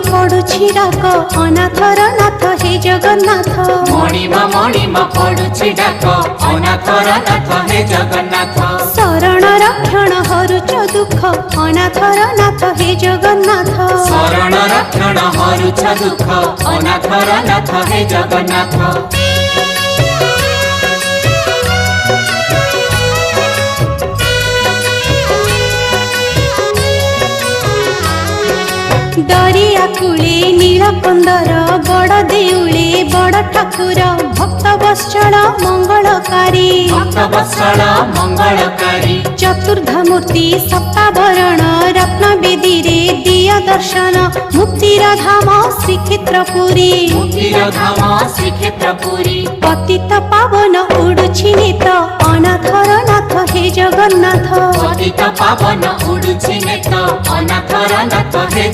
पड़ुछि डाक अनाथर नाथ हे जगन्नाथ मणिमा पड़ुछि डाक अनाथर नाथ हे जगन्नाथ शरण रक्षण हरुच दुख अनाथर नाथ हे जगन्नाथ शरण रक्षण हरुछ दुख अनाथर नाथ हे जगन्नाथ दरिया कूले नीलकंदर बड़ देउले बड़ ठाकुर भक्त वत्सल मंगलकारी भक्तवत्सल मंगलकारी चतुर्धमूर्ति सप्ताभरण रत्न बेदी रे दिया दर्शन मुक्तिर धाम श्रीक्षेत्रपुरी मुक्तिर धाम श्रीक्षेत्रपुरी पतित पावन उडुछि नेत अनाथर नाथ हे जगन्नाथ पतित पावन उडुछि नेत अनाथर नाथ हे